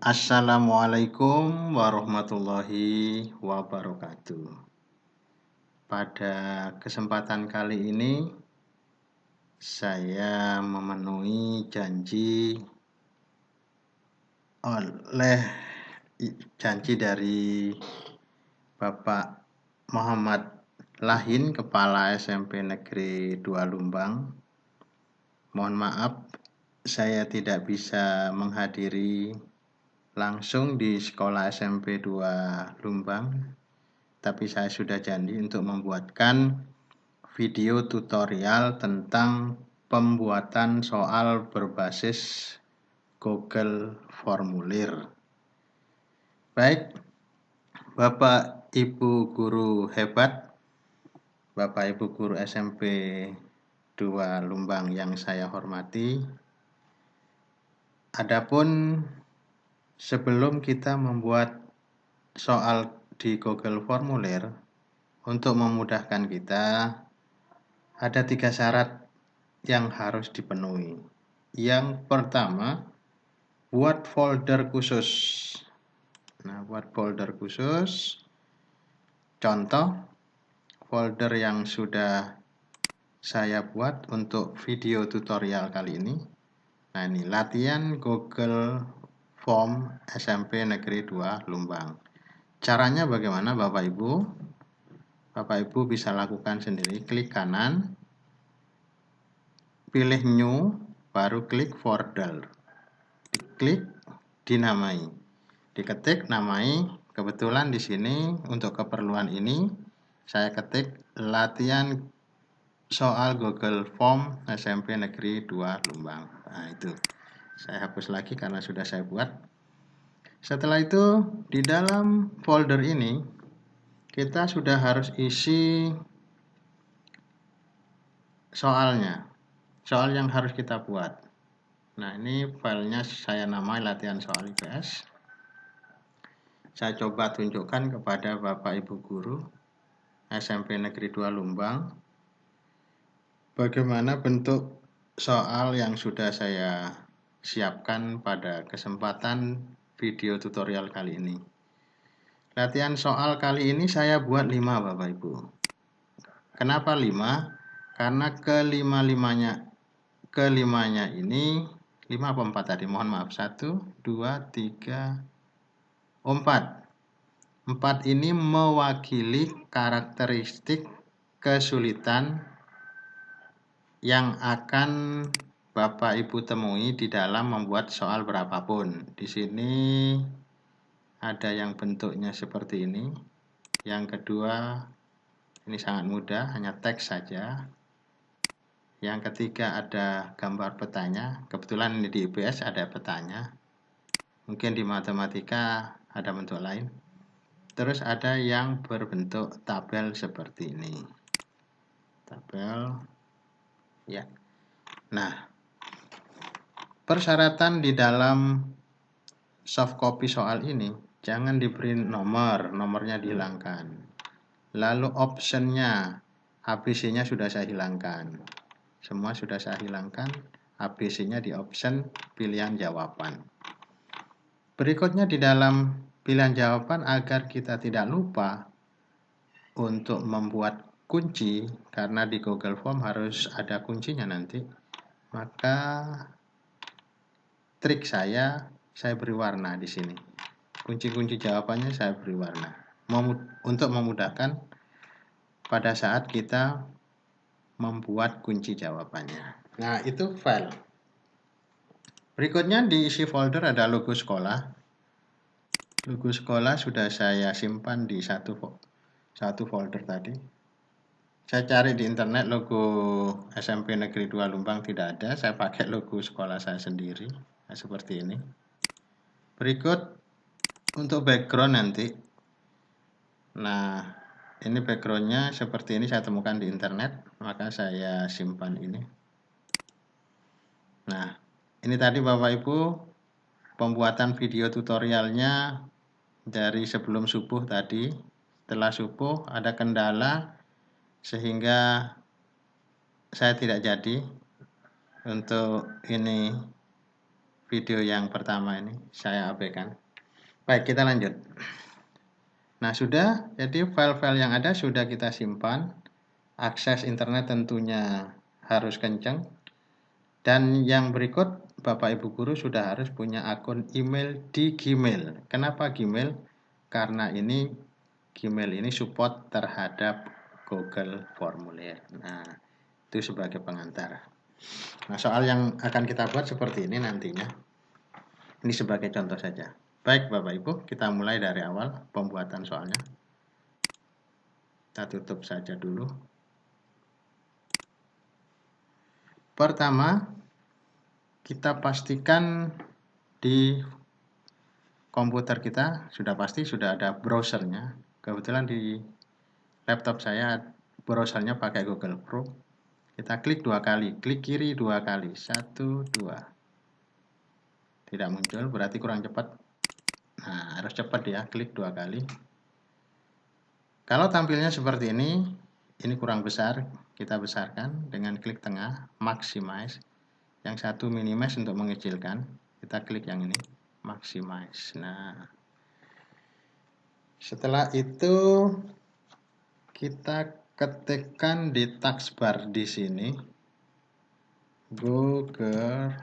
Assalamualaikum warahmatullahi wabarakatuh. Pada kesempatan kali ini, saya memenuhi janji dari Bapak Muhammad Lahin, Kepala SMP Negeri 2 Lumbang. Mohon maaf, saya tidak bisa menghadiri langsung di sekolah SMP 2 Lumbang, tapi saya sudah janji untuk membuatkan video tutorial tentang pembuatan soal berbasis Google Formulir. Baik, Bapak Ibu guru hebat, Bapak Ibu guru SMP 2 Lumbang yang saya hormati, adapun sebelum kita membuat soal di Google Formulir, untuk memudahkan kita, ada 3 syarat yang harus dipenuhi. Yang pertama, buat folder khusus. Nah, buat folder khusus, contoh folder yang sudah saya buat untuk video tutorial kali ini. Nah, ini latihan Google Form SMP Negeri 2 Lumbang. Caranya bagaimana Bapak Ibu? Bapak Ibu bisa lakukan sendiri. Klik kanan, pilih new, baru klik folder. Diklik, dinamai. Diketik, namai. Kebetulan di sini untuk keperluan ini saya ketik latihan soal Google Form SMP Negeri 2 Lumbang. Nah, itu. Saya hapus lagi karena sudah saya buat. Setelah itu, di dalam folder ini kita sudah harus isi soalnya. Soal yang harus kita buat. Nah, ini filenya saya namai latihan soal IPS. Saya coba tunjukkan kepada Bapak Ibu guru SMP Negeri 2 Lumbang bagaimana bentuk soal yang sudah saya siapkan pada kesempatan video tutorial kali ini. Latihan soal kali ini saya buat 5 Bapak Ibu. Kenapa 5? Karena kelimanya ini 5 apa 4 tadi? Mohon maaf. 1, 2, 3, 4. 4 ini mewakili karakteristik kesulitan yang akan Bapak Ibu temui di dalam membuat soal berapapun. Di sini ada yang bentuknya seperti ini. Yang kedua, ini sangat mudah, hanya teks saja. Yang ketiga ada gambar petanya. Kebetulan ini di IPS ada petanya. Mungkin di matematika ada bentuk lain. Terus ada yang berbentuk tabel seperti ini. Tabel. Ya. Nah, persyaratan di dalam soft copy soal ini jangan diberi nomornya dihilangkan. Lalu optionnya, ABC-nya sudah saya hilangkan. Semua sudah saya hilangkan, ABC-nya di option pilihan jawaban. Berikutnya di dalam pilihan jawaban agar kita tidak lupa untuk membuat kunci, karena di Google Form harus ada kuncinya nanti, maka trik saya beri warna di sini. Kunci-kunci jawabannya saya beri warna untuk memudahkan pada saat kita membuat kunci jawabannya. Nah, itu file. Berikutnya diisi folder ada logo sekolah. Logo sekolah sudah saya simpan di satu folder tadi. Saya cari di internet logo SMP Negeri 2 Lumbang tidak ada. Saya pakai logo sekolah saya sendiri. Nah, seperti ini. Berikut untuk background nanti. Nah, ini backgroundnya seperti ini saya temukan di internet. Maka saya simpan ini. Nah, ini tadi Bapak Ibu pembuatan video tutorialnya dari sebelum subuh tadi. Setelah subuh ada kendala sehingga saya tidak jadi untuk ini video yang pertama ini saya abaikan. Baik, kita lanjut. Nah, sudah, jadi file-file yang ada sudah kita simpan. Akses internet tentunya harus kencang. Dan yang berikut, Bapak Ibu Guru sudah harus punya akun email di Gmail. Kenapa Gmail? Karena ini Gmail ini support terhadap Google Formulir. Nah, itu sebagai pengantar. Nah, soal yang akan kita buat seperti ini nantinya. Ini sebagai contoh saja. Baik Bapak Ibu, kita mulai dari awal pembuatan soalnya. Kita tutup saja dulu. Pertama, kita pastikan di komputer kita sudah pasti sudah ada browsernya. Kebetulan di laptop saya browsernya pakai Google Chrome. Kita klik 2 kali, klik kiri 2 kali, 1, 2. Tidak muncul, berarti kurang cepat. Nah, harus cepat ya, klik 2 kali. Kalau tampilnya seperti ini kurang besar, kita besarkan dengan klik tengah, maximize. Yang satu minimize untuk mengecilkan, kita klik yang ini, maximize. Nah, setelah itu kita ketikkan di taskbar di sini Google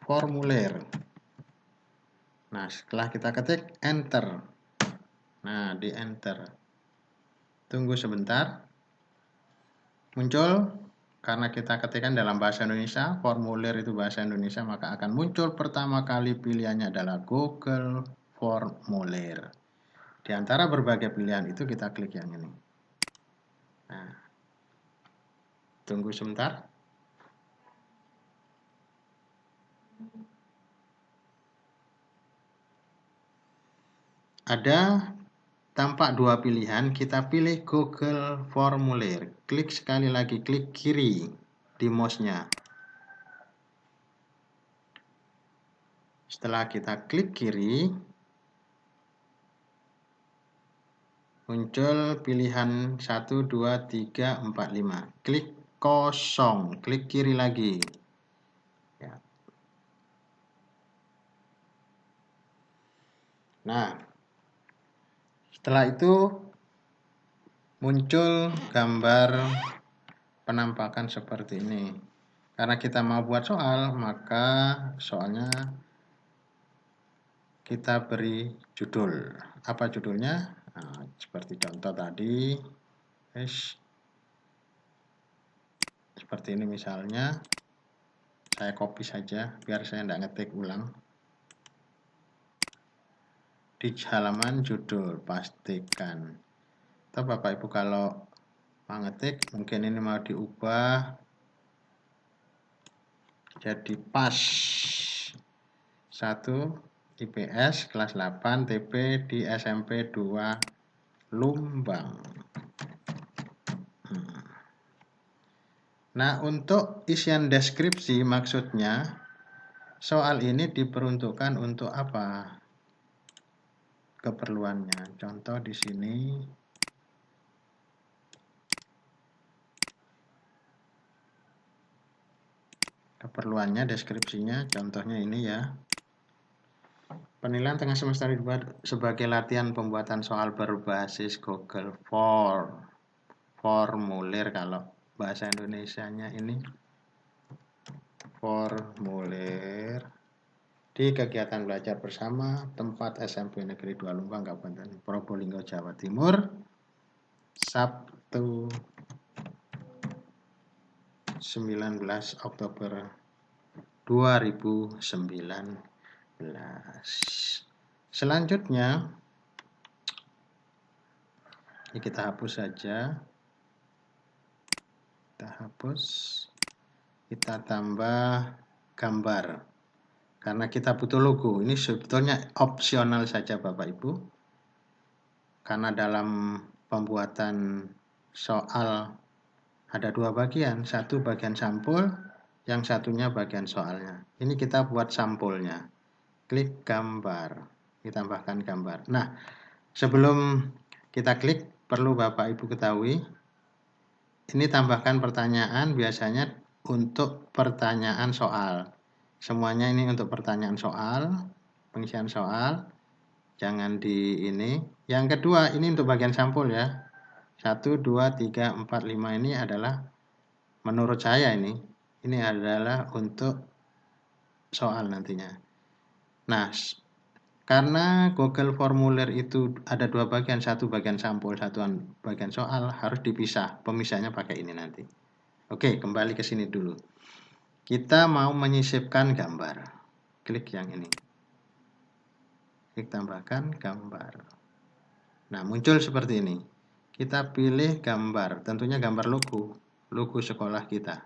Formulir. Nah, setelah kita ketik enter. Nah, di enter. Tunggu sebentar. Muncul karena kita ketikkan dalam bahasa Indonesia, formulir itu bahasa Indonesia, maka akan muncul pertama kali pilihannya adalah Google Formulir. Di antara berbagai pilihan itu kita klik yang ini. Nah, tunggu sebentar. Ada tampak 2 pilihan, kita pilih Google Formulir. Klik sekali lagi, klik kiri di mouse-nya. Setelah kita klik kiri, muncul pilihan 1, 2, 3, 4, 5. Klik kosong, klik kiri lagi. Ya. Nah, setelah itu muncul gambar penampakan seperti ini. Karena kita mau buat soal, maka soalnya kita beri judul. Apa judulnya? Nah, seperti contoh tadi. Seperti ini misalnya. Saya copy saja, biar saya tidak ngetik ulang. Di halaman judul, pastikan. Atau Bapak Ibu kalau mau ngetik, mungkin ini mau diubah jadi pas 1 IPS kelas 8 TP di SMP 2 Lumbang. Nah, untuk isian deskripsi maksudnya soal ini diperuntukkan untuk apa? Keperluannya. Contoh di sini keperluannya, deskripsinya, contohnya ini ya. Penilaian tengah semester dibuat sebagai latihan pembuatan soal berbasis Google Formulir. Kalau bahasa Indonesianya ini formulir di kegiatan belajar bersama tempat SMP Negeri 2 Lumbang, Kabupaten Probolinggo, Jawa Timur, Sabtu 19 Oktober 2019. Selanjutnya ini kita hapus saja. Kita hapus. Kita tambah gambar. Karena kita butuh logo. Ini sebetulnya opsional saja Bapak Ibu. Karena dalam pembuatan soal ada 2 bagian. Satu bagian sampul, yang satunya bagian soalnya. Ini kita buat sampulnya. Klik gambar. Ditambahkan gambar. Nah, sebelum kita klik, perlu Bapak Ibu ketahui. Ini tambahkan pertanyaan biasanya untuk pertanyaan soal. Semuanya ini untuk pertanyaan soal, pengisian soal. Jangan di ini. Yang kedua, ini untuk bagian sampul ya. 1, 2, 3, 4, 5 ini adalah menurut saya ini adalah untuk soal nantinya. Nah, karena Google Formulir itu ada dua bagian, satu bagian sampul, satu bagian soal, harus dipisah. Pemisahnya pakai ini nanti. Oke, kembali ke sini dulu. Kita mau menyisipkan gambar. Klik yang ini. Klik tambahkan gambar. Nah, muncul seperti ini. Kita pilih gambar, tentunya gambar logo sekolah kita.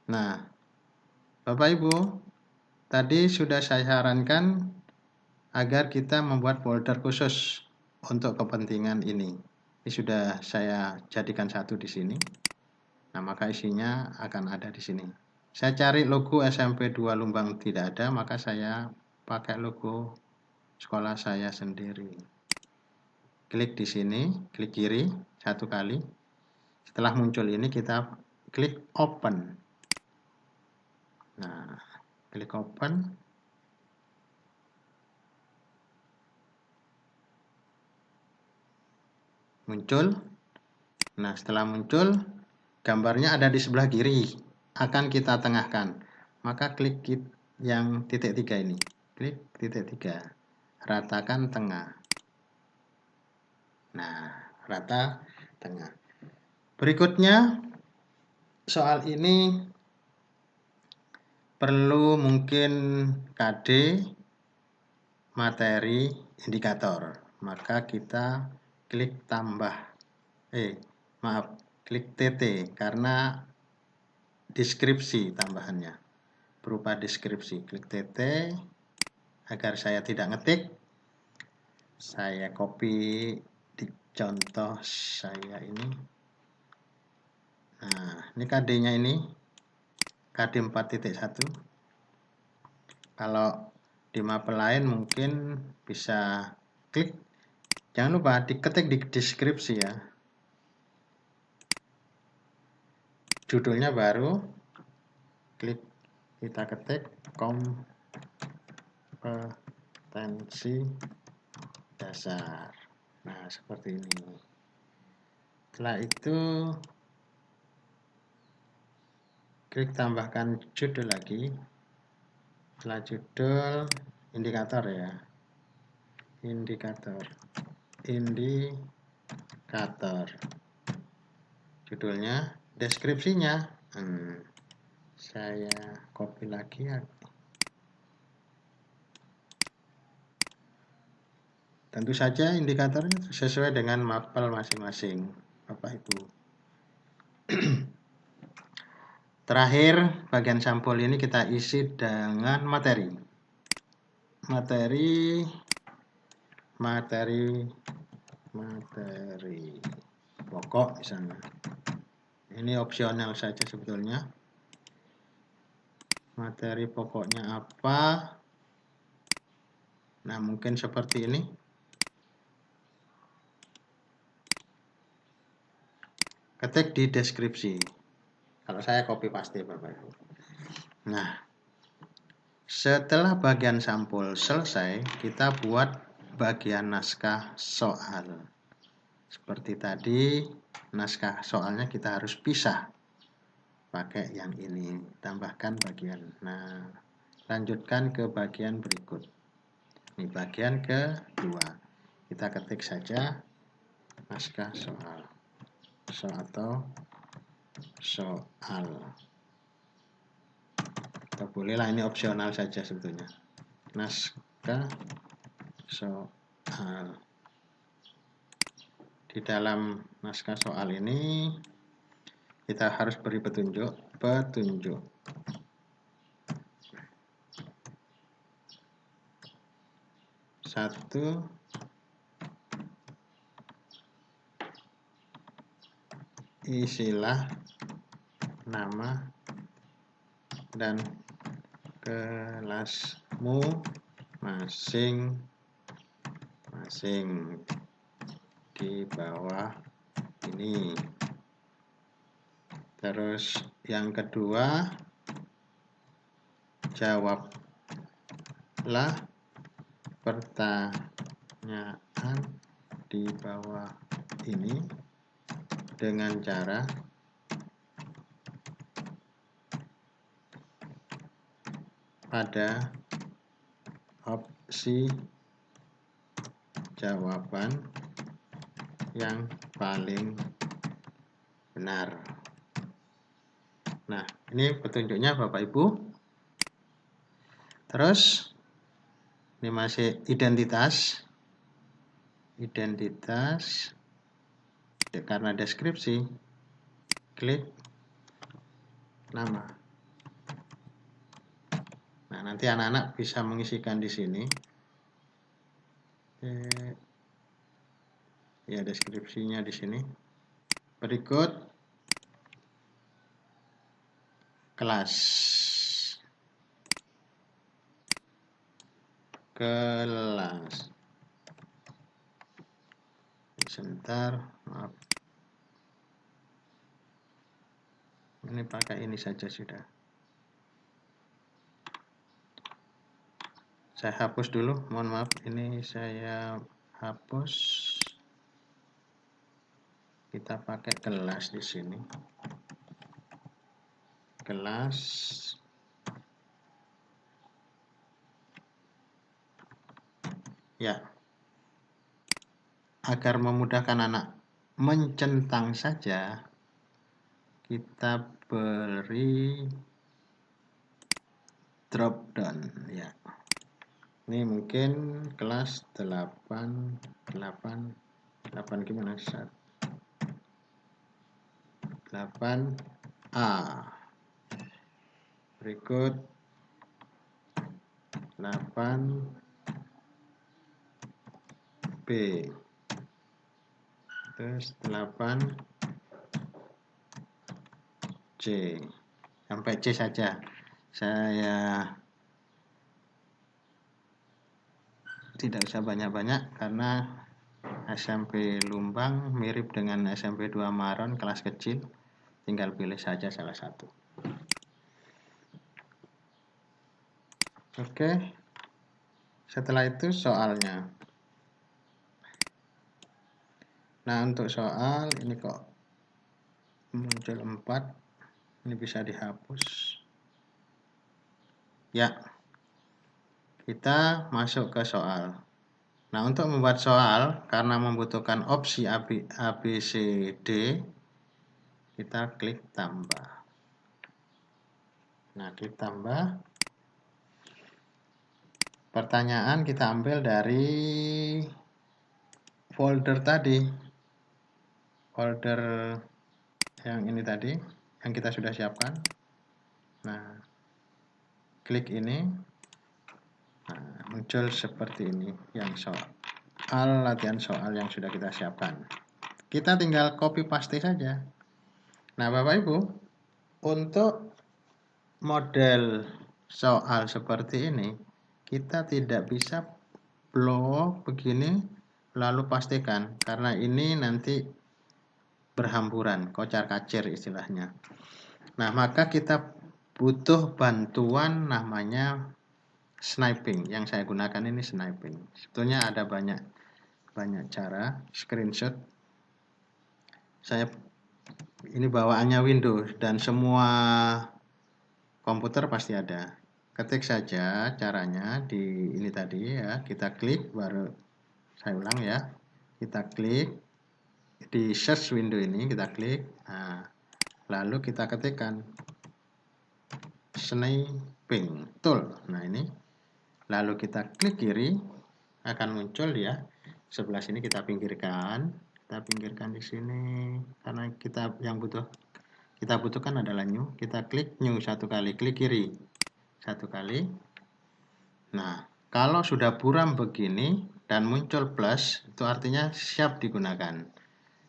Nah, Bapak Ibu, tadi sudah saya sarankan agar kita membuat folder khusus untuk kepentingan ini. Ini sudah saya jadikan satu di sini. Nah, maka isinya akan ada di sini. Saya cari logo SMP 2 Lumbang tidak ada, maka saya pakai logo sekolah saya sendiri. Klik di sini, klik kiri satu kali. Setelah muncul ini kita klik open. Nah, klik open. Muncul. Nah, setelah muncul, gambarnya ada di sebelah kiri. Akan kita tengahkan. Maka klik yang titik 3 ini. Klik titik 3. Ratakan tengah. Nah, rata tengah. Berikutnya, soal ini perlu mungkin KD, materi, indikator. Maka kita klik tambah. Klik TT karena deskripsi tambahannya. Berupa deskripsi. Klik TT agar saya tidak ngetik. Saya copy di contoh saya ini. Nah, ini KD-nya ini KD 4.1. Kalau di mapel lain mungkin bisa klik. Jangan lupa diketik di deskripsi ya. Judulnya baru klik, kita ketik kompetensi dasar. Nah, seperti ini. Setelah itu klik tambahkan judul lagi. Setelah judul, indikator ya. Indikator. Judulnya, deskripsinya. Saya copy lagi ya. Tentu saja indikatornya sesuai dengan mapel masing-masing, Bapak Ibu. Terakhir, bagian sampul ini kita isi dengan materi. Materi pokok misalnya. Ini opsional saja sebetulnya. Materi pokoknya apa? Nah, mungkin seperti ini. Ketik di deskripsi. Kalau saya copy paste Bapak Ibu. Nah, setelah bagian sampul selesai, kita buat bagian naskah soal. Seperti tadi, naskah soalnya kita harus pisah. Pakai yang ini, tambahkan bagian. Nah, lanjutkan ke bagian berikut. Ini bagian kedua. Kita ketik saja naskah soal. Atau soal. Atau bolehlah ini opsional saja sebetulnya. Naskah soal. Di dalam naskah soal ini kita harus beri petunjuk. Satu, isilah nama dan kelasmu masing-masing di bawah ini. Terus yang kedua, jawablah pertanyaan di bawah ini dengan cara pada opsi jawaban yang paling benar. Nah, ini petunjuknya Bapak Ibu. Terus ini masih identitas. Identitas karena deskripsi, klik nama. Nah, nanti anak-anak bisa mengisikan di sini. Ya, deskripsinya di sini. Berikut kelas. Sebentar, maaf. Ini pakai ini saja sudah. Saya hapus dulu, mohon maaf. Ini saya hapus. Kita pakai kelas di sini. Kelas. Ya. Agar memudahkan anak mencentang saja, kita beri drop down ya. Ini mungkin kelas 8 gimana? 8A. Berikut 8B. Terus 8C. Sampai C saja. Saya tidak usah banyak-banyak karena SMP Lumbang mirip dengan SMP 2 Maron kelas kecil. Tinggal pilih saja salah satu. Oke. Setelah itu soalnya. Nah, untuk soal ini kok muncul 4. Ini bisa dihapus. Ya. Kita masuk ke soal. Nah, untuk membuat soal karena membutuhkan opsi A, B, C, D, kita klik tambah. Nah, klik tambah. Pertanyaan kita ambil dari folder tadi. Folder yang ini tadi, yang kita sudah siapkan. Nah, klik ini. Nah, muncul seperti ini, yang soal. Latihan soal yang sudah kita siapkan. Kita tinggal copy paste saja. Nah, Bapak Ibu, untuk model soal seperti ini, kita tidak bisa blok begini lalu pastikan, karena ini nanti berhamburan, kocar-kacir istilahnya. Nah, maka kita butuh bantuan namanya sniping. Yang saya gunakan ini sniping. Sebetulnya ada banyak cara. Screenshot. Saya ini bawaannya Windows dan semua komputer pasti ada. Ketik saja caranya di ini tadi ya. Kita klik, baru saya ulang ya. Kita klik di search window ini, kita klik. Nah, lalu kita ketikkan sniping tool. Nah, ini. Lalu kita klik kiri, akan muncul ya. Sebelah sini kita pinggirkan. Kita pinggirkan di sini karena kita butuhkan adalah new. Kita klik new satu kali, klik kiri satu kali. Nah, kalau sudah buram begini dan muncul plus, itu artinya siap digunakan.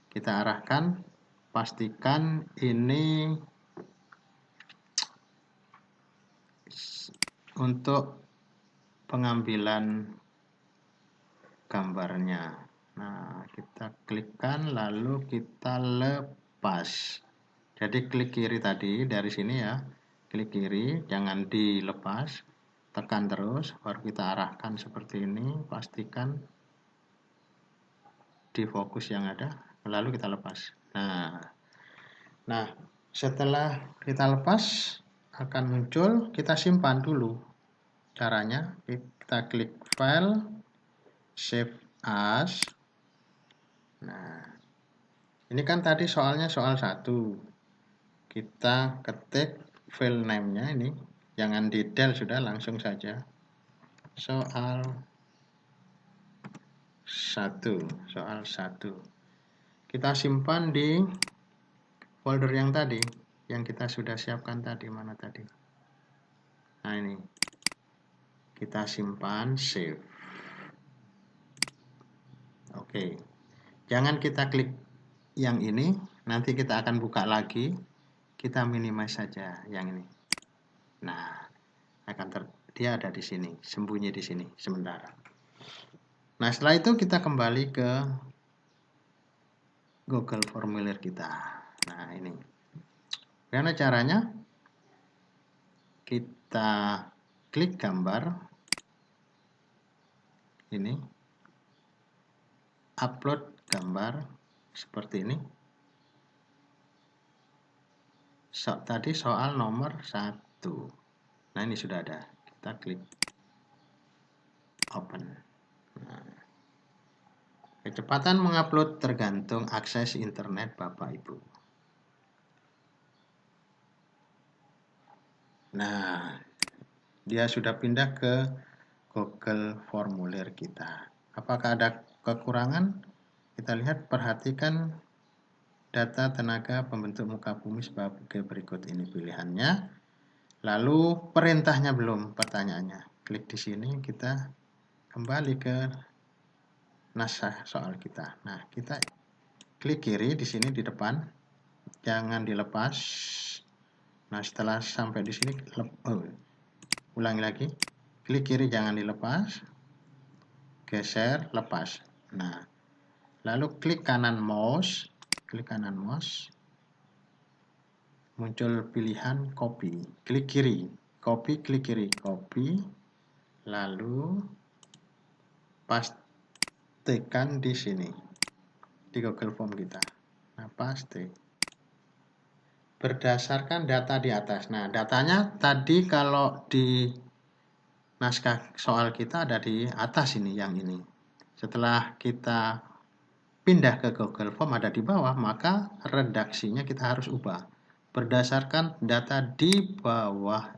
Kita arahkan, pastikan ini untuk pengambilan gambarnya. Nah, kita klikkan lalu kita lepas. Jadi klik kiri tadi dari sini ya, klik kiri, jangan dilepas, tekan terus, baru kita arahkan seperti ini, pastikan di fokus yang ada, lalu kita lepas. Nah, setelah kita lepas akan muncul, kita simpan dulu. Caranya kita klik file, save as. Nah, ini kan tadi soalnya soal 1. Kita ketik file name-nya ini, jangan detail, sudah langsung saja. Soal 1. Kita simpan di folder yang tadi, yang kita sudah siapkan tadi, mana tadi? Nah, ini. Kita simpan, save. Oke. Jangan kita klik yang ini, nanti kita akan buka lagi. Kita minimize saja yang ini. Nah, dia ada di sini, sembunyi di sini sementara. Nah, setelah itu kita kembali ke Google Formulir kita. Nah, ini. Karena caranya kita klik gambar ini, upload gambar seperti ini. Tadi soal nomor 1. Nah, ini sudah ada. Kita klik open. Nah, kecepatan mengupload tergantung akses internet Bapak Ibu. Nah, dia sudah pindah ke Google Formulir kita. Apakah ada kekurangan? Kita lihat, perhatikan data tenaga pembentuk muka bumi sebagai berikut. Ini pilihannya. Lalu perintahnya belum, pertanyaannya. Klik di sini, kita kembali ke naskah soal kita. Nah, kita klik kiri di sini di depan, jangan dilepas. Nah, setelah sampai di sini, ulangi lagi. Klik kiri, jangan dilepas. Geser, lepas. Nah, lalu klik kanan mouse. Klik kanan mouse. Muncul pilihan copy. Klik kiri. Copy, klik kiri. Copy. Lalu pastikan di sini. Di Google Form kita. Nah, paste. Berdasarkan data di atas. Nah, datanya tadi kalau di naskah soal kita ada di atas ini, yang ini. Setelah kita pindah ke Google Form ada di bawah, maka redaksinya kita harus ubah berdasarkan data di bawah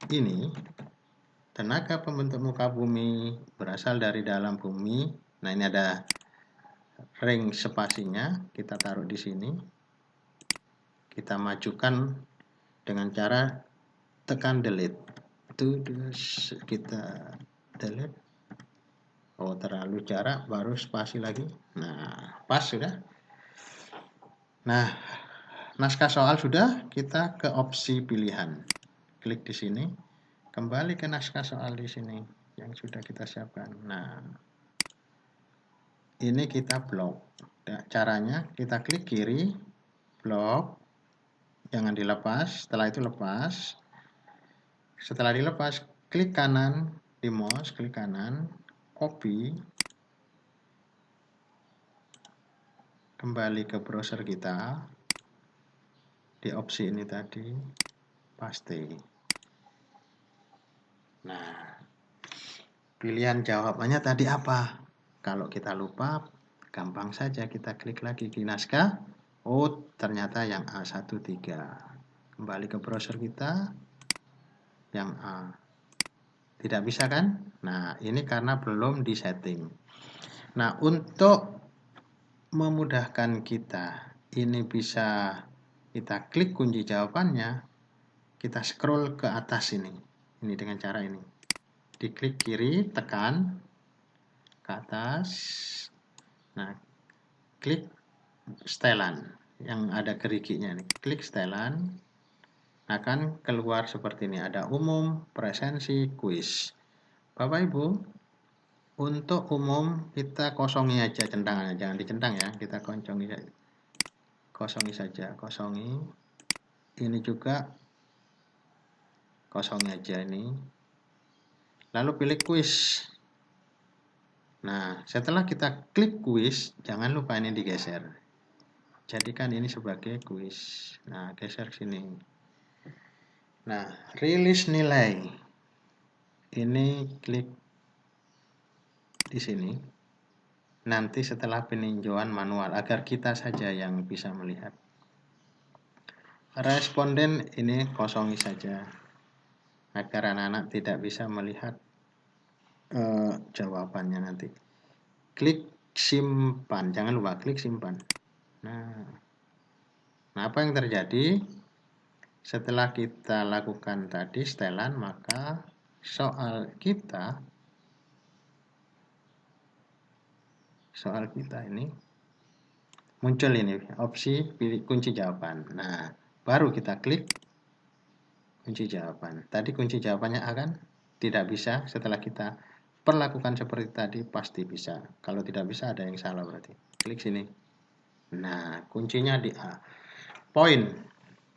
ini. Tenaga pembentuk muka bumi berasal dari dalam bumi. Nah, ini ada ring spasinya, kita taruh di sini. Kita majukan dengan cara tekan delete. Kita delete. Oh, terlalu jarak, baru spasi lagi. Nah, pas sudah. Nah, naskah soal sudah, kita ke opsi pilihan. Klik di sini, kembali ke naskah soal di sini yang sudah kita siapkan. Nah, ini kita blok. Caranya kita klik kiri, blok, jangan dilepas. Setelah itu lepas. Setelah dilepas, klik kanan di mouse, klik kanan, copy, kembali ke browser kita, di opsi ini tadi, paste. Nah, pilihan jawabannya tadi apa? Kalau kita lupa, gampang saja kita klik lagi di naskah. Oh, ternyata yang A13. Kembali ke browser kita, yang A. Tidak bisa kan? Nah, ini karena belum disetting. Nah, untuk memudahkan kita, ini bisa kita klik kunci jawabannya, kita scroll ke atas ini. Ini dengan cara ini. Diklik kiri, tekan ke atas. Nah, klik setelan yang ada geriginya nih. Klik setelan. Akan keluar seperti ini. Ada umum, presensi, kuis. Bapak Ibu, untuk umum kita kosongi aja centangannya, jangan dicentang ya, kita koncongi saja. kosongi saja, kosongi. Ini juga kosongi aja ini. Lalu pilih quiz. Nah, setelah kita klik quiz, jangan lupa ini digeser. Jadikan ini sebagai quiz. Nah, geser sini. Nah, rilis nilai. Ini klik di sini. Nanti setelah peninjauan manual, agar kita saja yang bisa melihat. Responden ini kosongi saja, agar anak-anak tidak bisa melihat jawabannya nanti. Klik simpan, jangan lupa klik simpan. Nah, apa yang terjadi setelah kita lakukan tadi setelan, maka soal kita ini muncul ini opsi pilih kunci jawaban. Nah, baru kita klik kunci jawaban. Tadi kunci jawabannya akan tidak bisa. Setelah kita perlakukan seperti tadi, pasti bisa. Kalau tidak bisa, ada yang salah berarti. Klik sini. Nah, kuncinya di A. Poin.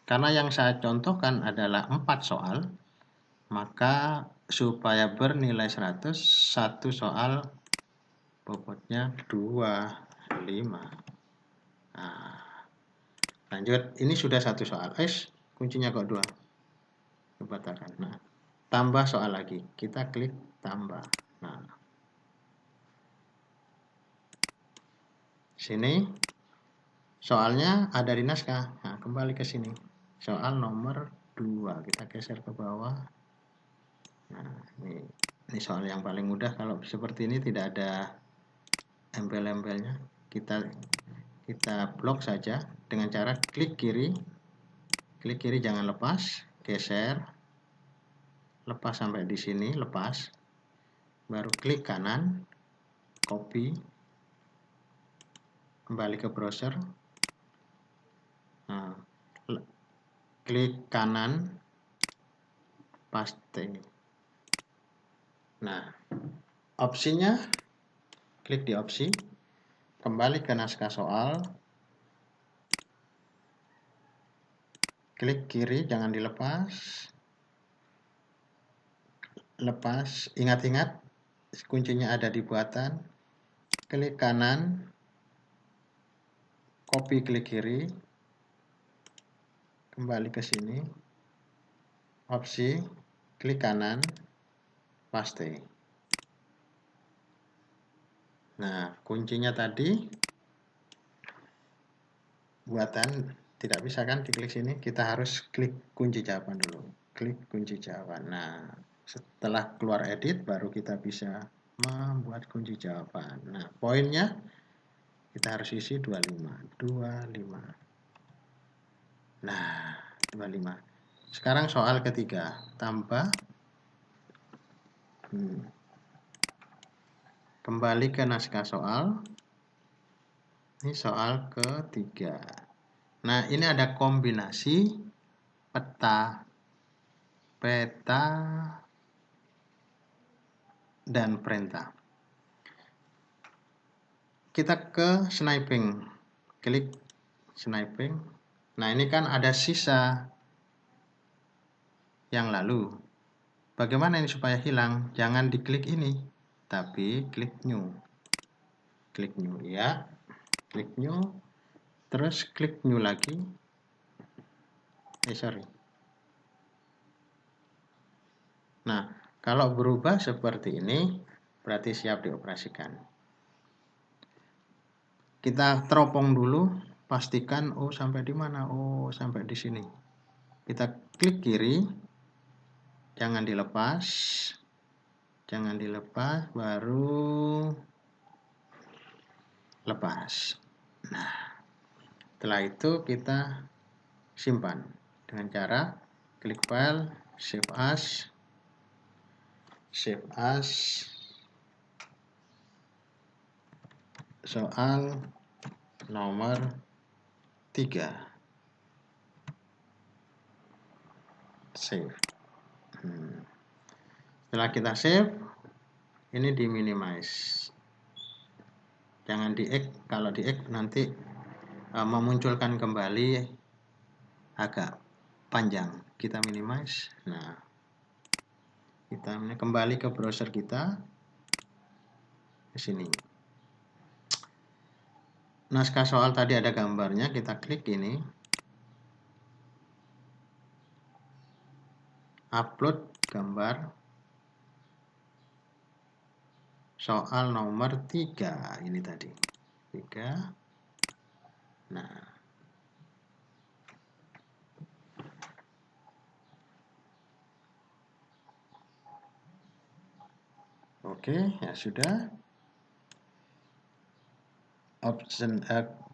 Karena yang saya contohkan adalah 4 soal, maka supaya bernilai 100, satu soal bobotnya 25. Nah, lanjut. Ini sudah satu soal. Kuncinya kok 2. Batalkan. Nah, tambah soal lagi. Kita klik tambah. Nah, sini soalnya ada di naskah. Nah, kembali ke sini. Soal nomor 2. Kita geser ke bawah. Nah, ini soal yang paling mudah. Kalau seperti ini tidak ada embel-embelnya. Kita blok saja dengan cara klik kiri. Klik kiri jangan lepas. Geser. Lepas sampai di sini, lepas. Baru klik kanan. Copy. Kembali ke browser. Nah, klik kanan, paste. Nah, opsinya klik di opsi, kembali ke naskah soal, klik kiri jangan dilepas, lepas, ingat-ingat kuncinya ada di buatan, klik kanan, copy klik kiri, kembali ke sini, opsi, klik kanan, paste. Nah, kuncinya tadi buatan tidak bisa kan diklik sini, kita harus klik kunci jawaban dulu. Klik kunci jawaban. Nah, setelah keluar edit baru kita bisa membuat kunci jawaban. Nah, poinnya kita harus isi 25. Nah, 25. Sekarang soal ketiga, tambah. Kembali ke naskah soal. Ini soal ketiga. Nah, ini ada kombinasi peta, dan perintah. Kita ke sniping. Klik sniping. Nah, ini kan ada sisa yang lalu. Bagaimana ini supaya hilang? Jangan diklik ini, tapi klik new. Klik new ya. Klik new. Terus klik new lagi. Nah, kalau berubah seperti ini, berarti siap dioperasikan. Kita teropong dulu, pastikan sampai di mana? Sampai di sini. Kita klik kiri, jangan dilepas. Jangan dilepas, baru lepas. Nah, setelah itu kita simpan dengan cara klik file, save as, soal nomor 3. Save. Setelah kita save, ini di minimize. Jangan di X, kalau di X nanti memunculkan kembali agak panjang. Kita minimize. Nah, kita kembali ke browser kita ke sini. Naskah soal tadi ada gambarnya, kita klik ini. Upload gambar soal nomor 3 ini tadi. 3. Nah, oke, ya sudah. Option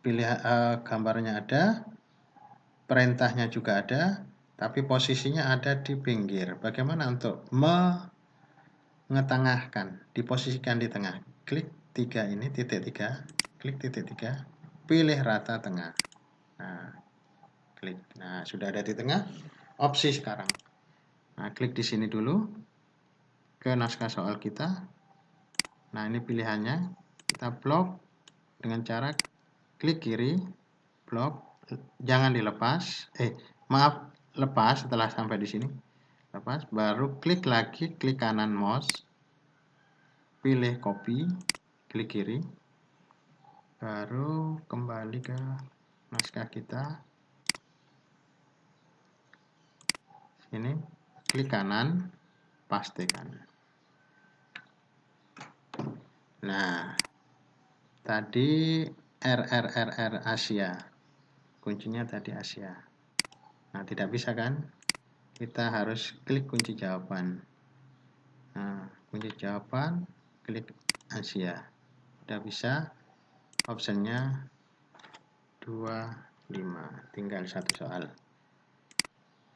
pilih gambarnya ada, perintahnya juga ada, tapi posisinya ada di pinggir. Bagaimana untuk mengetengahkan, diposisikan di tengah? Klik 3 ini, titik 3, klik titik 3, pilih rata tengah. Nah, klik. Nah, sudah ada di tengah. Opsi sekarang. Nah, klik di sini dulu ke naskah soal kita. Nah, ini pilihannya. Kita blok dengan cara klik kiri, blok, jangan dilepas. Maaf, lepas setelah sampai di sini. Lepas, baru klik lagi, klik kanan mouse, pilih copy, klik kiri, baru kembali ke naskah kita. Sini, klik kanan, pastikan. Nah, tadi RRRR Asia. Kuncinya tadi Asia. Nah, tidak bisa kan? Kita harus klik kunci jawaban. Nah, kunci jawaban, klik Asia. Sudah bisa. Optionnya 25. Tinggal satu soal.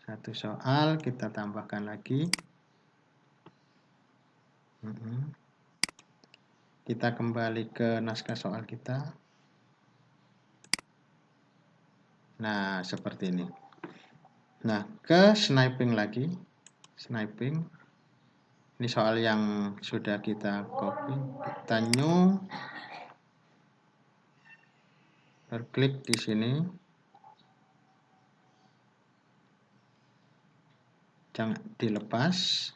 Satu soal kita tambahkan lagi. Kita kembali ke naskah soal kita. Nah, seperti ini. Nah, ke sniping lagi. Sniping. Ini soal yang sudah kita copy. Kita new. Berklik di sini. Jangan dilepas.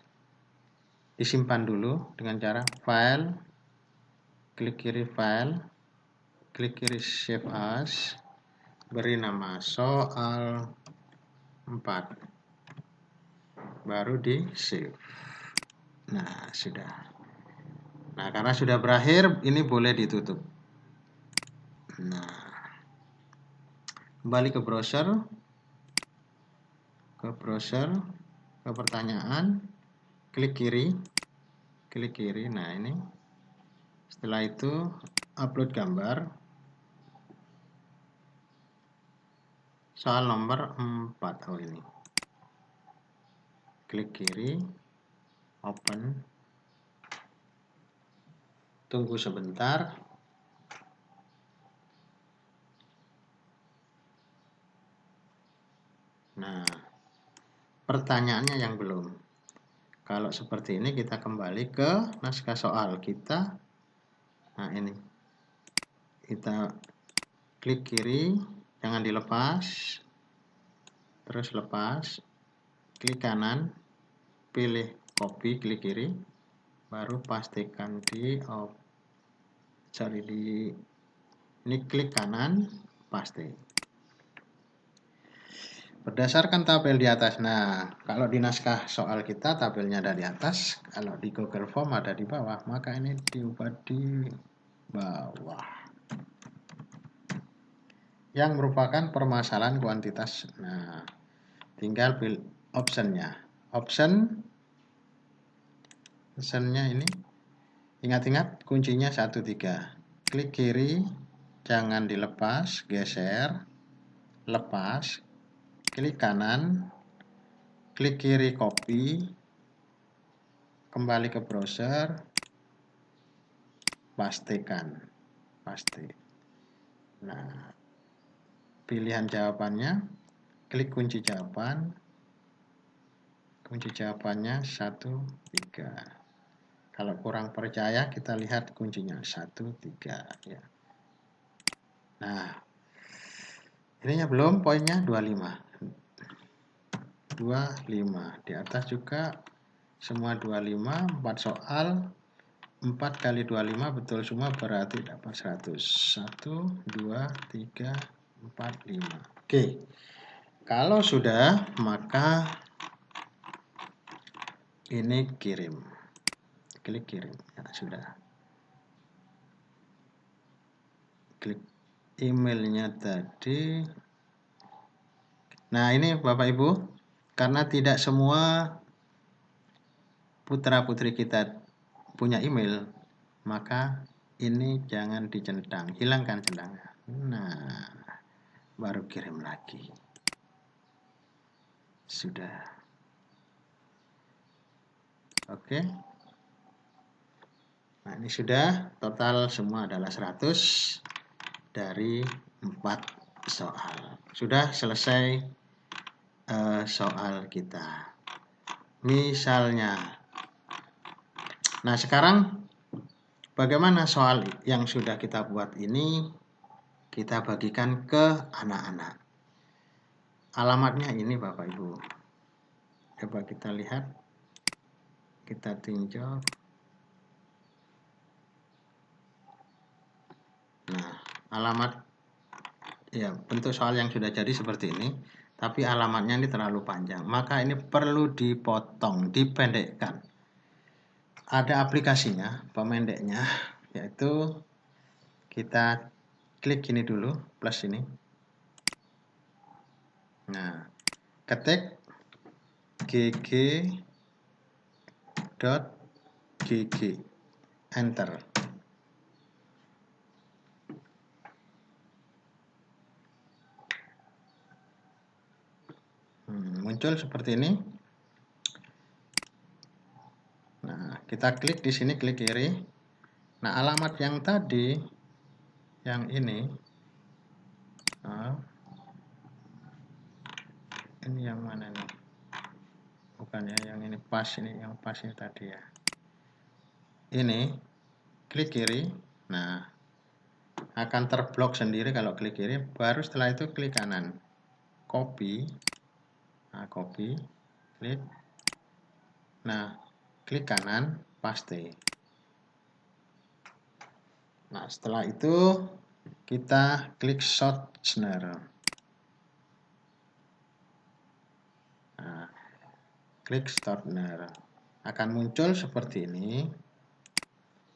Disimpan dulu dengan cara file, klik kiri file, klik kiri save as, beri nama soal 4, baru di save. Nah, sudah. Nah, karena sudah berakhir, ini boleh ditutup. Nah, kembali ke browser, ke pertanyaan, klik kiri. Nah, ini. Setelah itu upload gambar soal nomor 4. Oh, ini. Klik kiri, open. Tunggu sebentar. Nah, pertanyaannya yang belum. Kalau seperti ini kita kembali ke naskah soal kita. Nah, ini. Kita klik kiri, jangan dilepas. Terus lepas. Klik kanan, pilih copy, klik kiri. Baru pastikan ini klik kanan, paste. Berdasarkan tabel di atas. Nah, kalau di naskah soal kita tabelnya ada di atas, kalau di Google Form ada di bawah, maka ini diubah di bawah. Yang merupakan permasalahan kuantitas. Nah, tinggal pilih optionnya. Optionnya ini. Ingat-ingat kuncinya 1-3. Klik kiri, jangan dilepas, geser, lepas. Klik kanan, klik kiri copy, kembali ke browser, pastikan, paste. Nah, pilihan jawabannya, klik kunci jawabannya 1-3. Kalau kurang percaya kita lihat kuncinya 1-3 ya. Nah, Ininya belum, poinnya 25. 25. Di atas juga semua 25, 4 soal. 4 kali 25 betul semua, berarti dapat 100. 1, 2, 3, 4, 5. Oke. Kalau sudah, maka ini kirim. Klik kirim. Ya, sudah. Klik emailnya tadi. Nah, ini Bapak Ibu, karena tidak semua putra-putri kita punya email, maka ini jangan dicentang, hilangkan centangnya. Nah, baru kirim lagi. Sudah. Oke. Nah, ini sudah, total semua adalah 100 dari 4 soal. Sudah selesai soal kita. Misalnya. Nah, sekarang bagaimana soal yang sudah kita buat ini kita bagikan ke anak-anak. Alamatnya ini Bapak Ibu. Coba kita lihat. Kita tinjau. Nah, alamat ya bentuk soal yang sudah jadi seperti ini, tapi alamatnya ini terlalu panjang. Maka ini perlu dipotong, dipendekkan. Ada aplikasinya, pemendeknya, yaitu kita klik ini dulu, plus ini. Nah, ketik gg.gg, enter. Muncul seperti ini. Nah, kita klik di sini, klik kiri. Nah, alamat yang tadi, yang ini, ini yang mana nih? Bukan ya, yang ini pas ini, yang pas ini tadi ya. Ini, klik kiri. Nah, akan terblok sendiri kalau klik kiri. Baru setelah itu klik kanan. Copy. Nah, copy. Klik. Nah, klik kanan, paste. Nah, setelah itu kita klik shortener. Nah, klik shortener. Akan muncul seperti ini.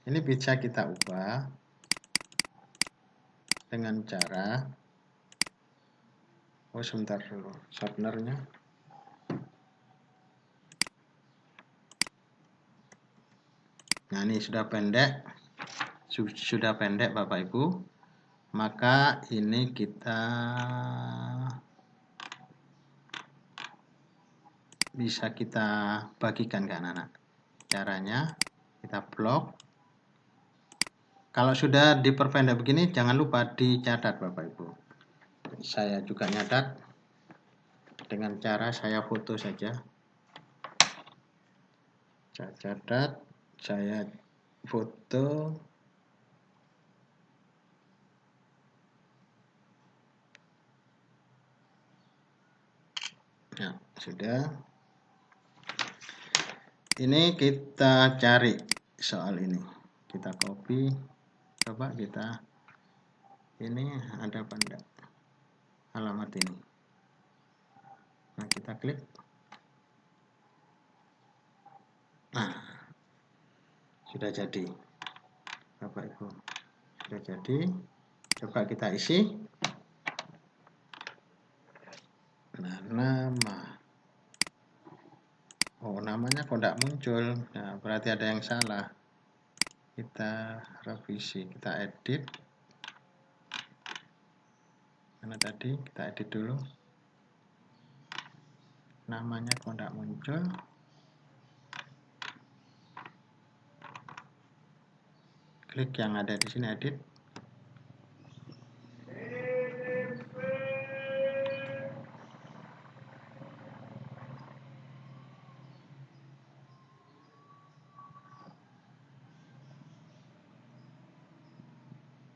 Ini bisa kita ubah dengan cara sebentar dulu, shortenernya. Nah, ini sudah pendek Bapak Ibu. Maka ini kita bisa kita bagikan ke anak-anak. Caranya kita blok. Kalau sudah diperpendek begini, jangan lupa dicatat Bapak Ibu. Saya juga nyatat dengan cara saya foto saja. Saya catat, saya foto. Ya, sudah. Ini kita cari soal ini. Kita copy. Coba kita. Ini ada apa enggak? Alamat ini. Nah, kita klik. Nah, sudah jadi. Bapak Ibu. Sudah jadi. Coba kita isi. Nah, nama. Oh, namanya kok tidak muncul. Nah, berarti ada yang salah. Kita revisi, kita edit. Mana tadi? Kita edit dulu. Namanya kok tidak muncul. Klik yang ada di sini, edit.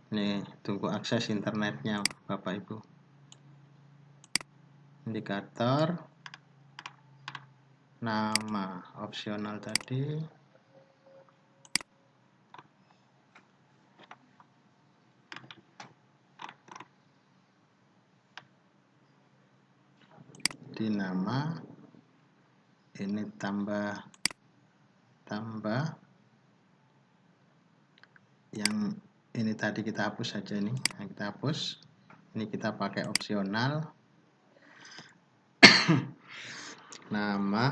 Nih, tunggu akses internetnya Bapak Ibu. indikator, nama opsional tadi, di nama ini tambah yang ini tadi kita hapus saja ini. Nah, kita hapus. Ini kita pakai opsional. Nama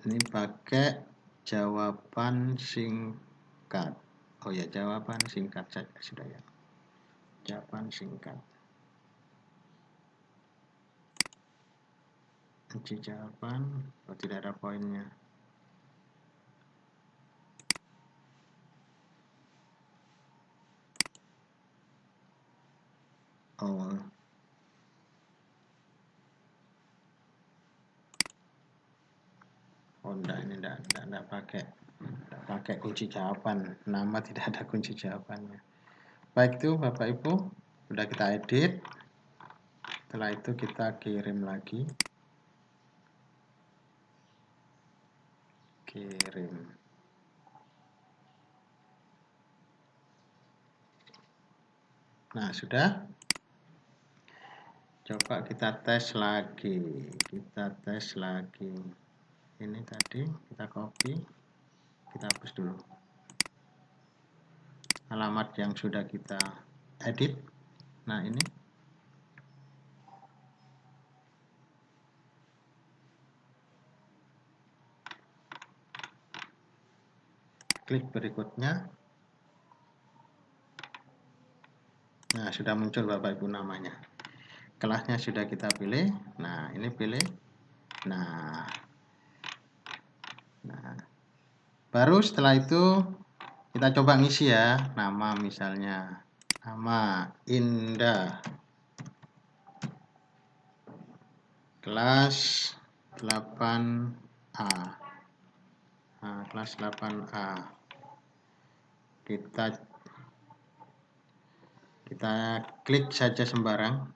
ini pakai jawaban singkat. Oh ya, jawaban singkat saja sudah ya. Jawaban singkat. Kunci jawaban, oh tidak ada poinnya. Oh. Oh enggak, ini enggak pakai kunci jawaban. Nama tidak ada kunci jawabannya. Baik itu Bapak Ibu, sudah kita edit. Setelah itu kita kirim lagi. Kirim. Nah, sudah. Coba kita tes lagi. Ini tadi kita copy. Kita hapus dulu. Alamat yang sudah kita edit. Nah, ini. Klik berikutnya. Nah, sudah muncul Bapak Ibu namanya. Kelasnya sudah kita pilih. Nah, ini pilih. Nah, baru setelah itu kita coba ngisi ya. Nama misalnya. Nama Indah. Kelas 8A. Nah, kelas 8A. Kita klik saja sembarang.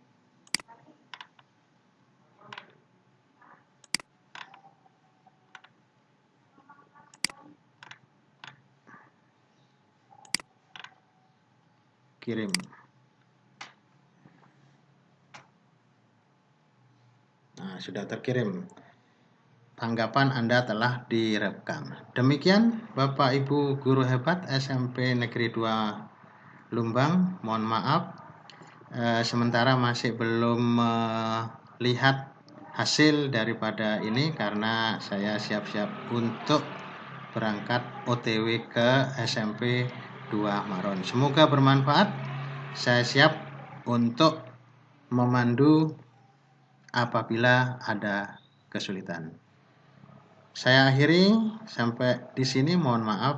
Kirim. Nah, sudah terkirim. Tanggapan Anda telah direkam. Demikian Bapak Ibu guru hebat SMP Negeri 2 Lumbang. Mohon maaf sementara masih belum melihat hasil daripada ini karena saya siap-siap untuk berangkat OTW ke SMP 2 Maron. Semoga bermanfaat. Saya siap untuk memandu apabila ada kesulitan. Saya akhiri sampai di sini. Mohon maaf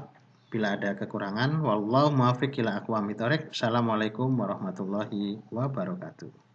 bila ada kekurangan. Wallahu muwaffiq ila aqwamit thoriq. Assalamualaikum warahmatullahi wabarakatuh.